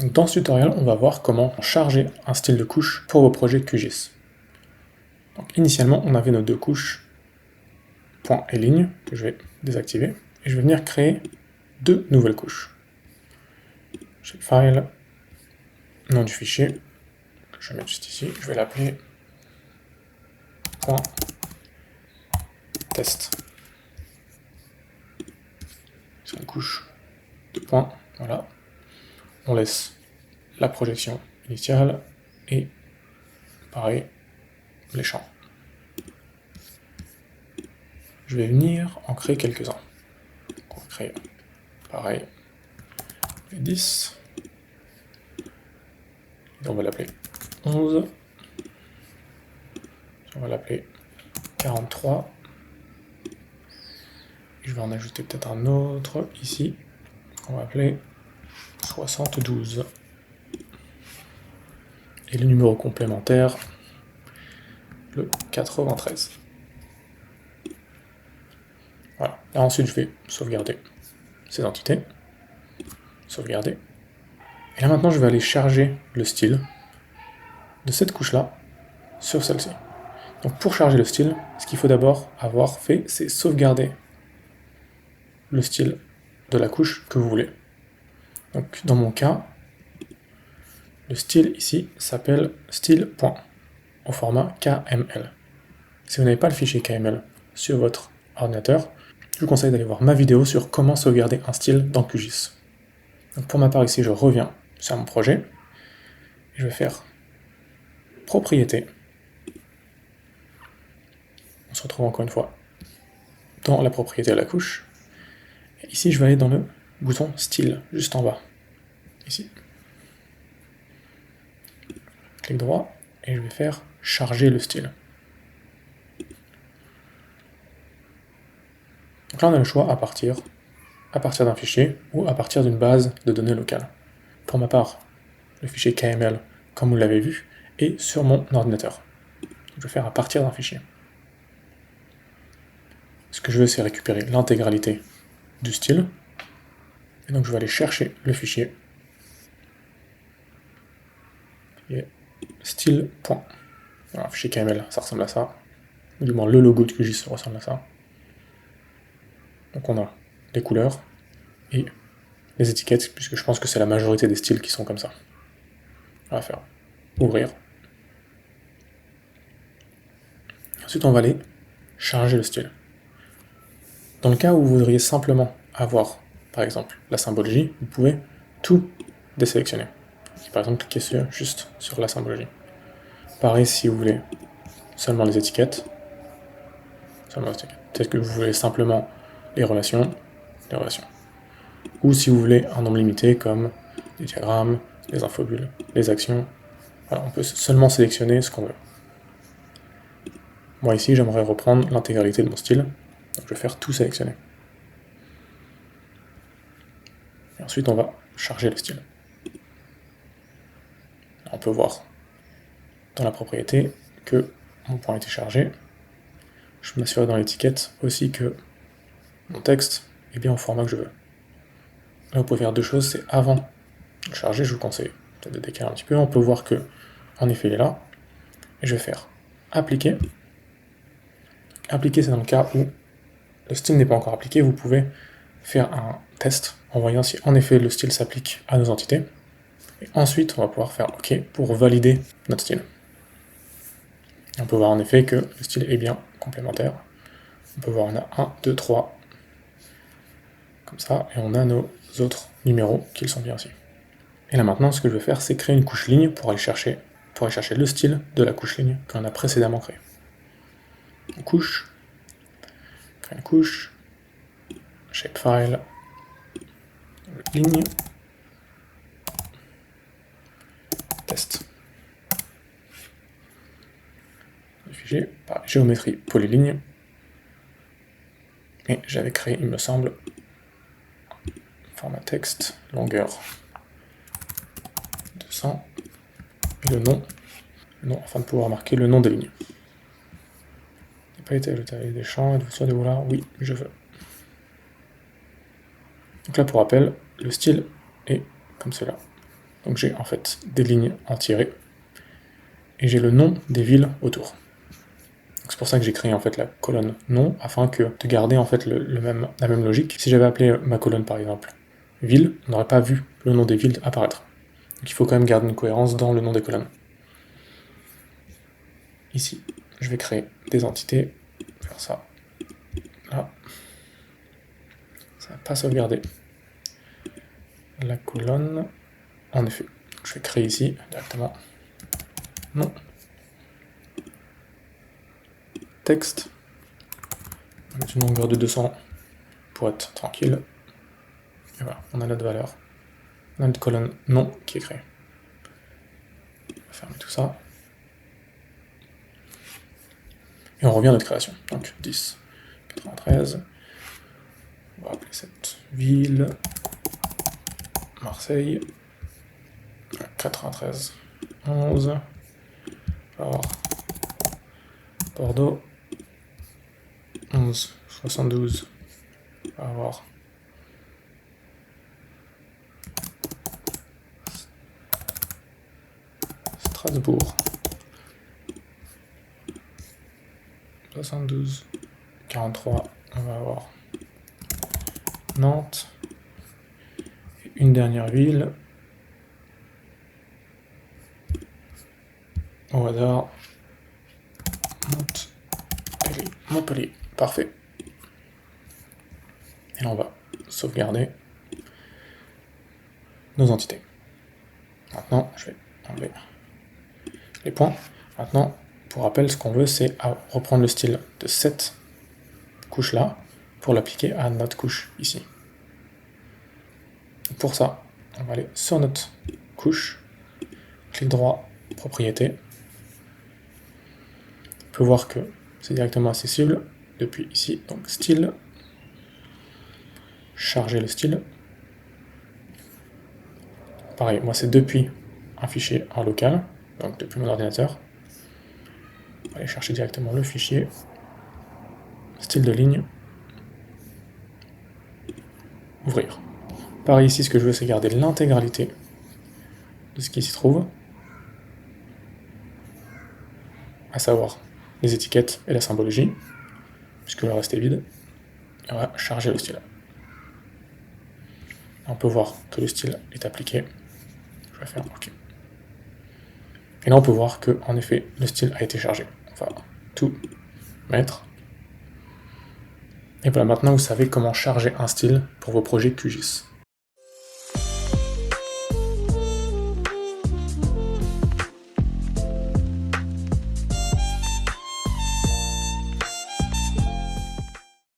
Donc dans ce tutoriel, on va voir comment charger un style de couche pour vos projets QGIS. Donc initialement, on avait nos deux couches point et ligne que je vais désactiver et je vais venir créer deux nouvelles couches. Shapefile, nom du fichier, que je vais mettre juste ici, je vais l'appeler point test. C'est une couche de points, voilà. On laisse la projection initiale et pareil les champs. Je vais venir en créer quelques-uns. On va créer pareil les 10. Et on va l'appeler 11. On va l'appeler 43. Et je vais en ajouter peut-être un autre ici, qu'on va appeler 72. Et le numéro complémentaire, le 93. Voilà. Et ensuite, je vais sauvegarder ces entités. Sauvegarder. Et là, maintenant, je vais aller charger le style de cette couche-là sur celle-ci. Donc, pour charger le style, ce qu'il faut d'abord avoir fait, c'est sauvegarder le style de la couche que vous voulez. Donc, dans mon cas, le style ici s'appelle style. Au format KML. Si vous n'avez pas le fichier KML sur votre ordinateur, je vous conseille d'aller voir ma vidéo sur comment sauvegarder un style dans QGIS. Donc pour ma part ici, je reviens sur mon projet, et je vais faire propriété. On se retrouve encore une fois dans la propriété de la couche. Et ici, je vais aller dans le bouton style, juste en bas. Ici. Clic droit, et je vais faire charger le style. Donc là, on a le choix à partir d'un fichier ou à partir d'une base de données locale. Pour ma part, le fichier KML, comme vous l'avez vu, est sur mon ordinateur. Je vais faire à partir d'un fichier. Ce que je veux, c'est récupérer l'intégralité du style. Et donc, je vais aller chercher le fichier qui est style. Voilà, fichier KML, ça ressemble à ça. Ou du moins, le logo de QGIS ressemble à ça. Donc, on a les couleurs et les étiquettes, puisque je pense que c'est la majorité des styles qui sont comme ça. On va faire ouvrir. Ensuite, on va aller charger le style. Dans le cas où vous voudriez simplement avoir, par exemple, la symbologie, vous pouvez tout désélectionner. Par exemple, cliquez juste sur la symbologie. Pareil si vous voulez seulement les étiquettes. Peut-être que vous voulez simplement les relations. Ou si vous voulez un nombre limité comme les diagrammes, les infobules, les actions. Voilà, on peut seulement sélectionner ce qu'on veut. Moi ici, j'aimerais reprendre l'intégralité de mon style. Donc je vais faire tout sélectionner. Et ensuite, on va charger le style. On peut voir dans la propriété que mon point a été chargé. Je m'assure dans l'étiquette aussi que mon texte est bien au format que je veux. Là, vous pouvez faire deux choses. C'est avant de charger, je vous conseille peut-être de décaler un petit peu. On peut voir que, en effet, il est là. Et je vais faire appliquer. Appliquer, c'est dans le cas où le style n'est pas encore appliqué. Vous pouvez faire un test en voyant si en effet le style s'applique à nos entités. Et ensuite, on va pouvoir faire OK pour valider notre style. Et on peut voir en effet que le style est bien complémentaire. On peut voir on a 1, 2, 3, comme ça, et on a nos autres numéros qui sont bien aussi. Et là maintenant, ce que je vais faire, c'est créer une couche ligne pour aller chercher le style de la couche ligne qu'on a précédemment créée. Couche, créer une couche, shapefile, ligne, test. Le fichier, pareil, géométrie polyligne. Et j'avais créé, il me semble, format texte, longueur 200, et le nom afin de pouvoir marquer le nom des lignes. Il n'a pas été ajouté avec des champs, êtes-vous sûr de vouloir? Oui, je veux. Donc là, pour rappel, le style est comme cela. Donc j'ai en fait des lignes en tiré, et j'ai le nom des villes autour. C'est pour ça que j'ai créé en fait la colonne nom, afin de garder en fait la même logique. Si j'avais appelé ma colonne par exemple ville, on n'aurait pas vu le nom des villes apparaître. Donc il faut quand même garder une cohérence dans le nom des colonnes. Ici, je vais créer des entités, faire ça, là. Ça va pas sauvegarder la colonne, en effet. Je vais créer ici directement nom, texte, on va mettre une longueur de 200 pour être tranquille. Et voilà, on a notre valeur. On a notre colonne nom qui est créée. On va fermer tout ça. Et on revient à notre création. Donc 10, 93. On va appeler cette ville Marseille. 93, 11. Alors, Bordeaux. 11, 72. On va avoir Strasbourg. 72, 43, on va avoir Nantes. Et une dernière ville. Au hasard. Montpellier. Parfait. Et là, on va sauvegarder nos entités. Maintenant, je vais enlever les points. Maintenant, pour rappel, ce qu'on veut, c'est reprendre le style de cette couche-là pour l'appliquer à notre couche ici. Pour ça, on va aller sur notre couche, clic droit, propriété. On peut voir que c'est directement accessible depuis ici, donc style, charger le style. Pareil, moi c'est depuis un fichier en local, donc depuis mon ordinateur. On va aller chercher directement le fichier, style de ligne, ouvrir. Pareil ici, ce que je veux, c'est garder l'intégralité de ce qui s'y trouve, à savoir les étiquettes et la symbologie, puisque le reste est vide. Et on va charger le style. On peut voir que le style est appliqué. Je vais faire OK. Et là, on peut voir que, en effet, le style a été chargé. On va tout mettre. Et voilà, maintenant vous savez comment charger un style pour vos projets QGIS.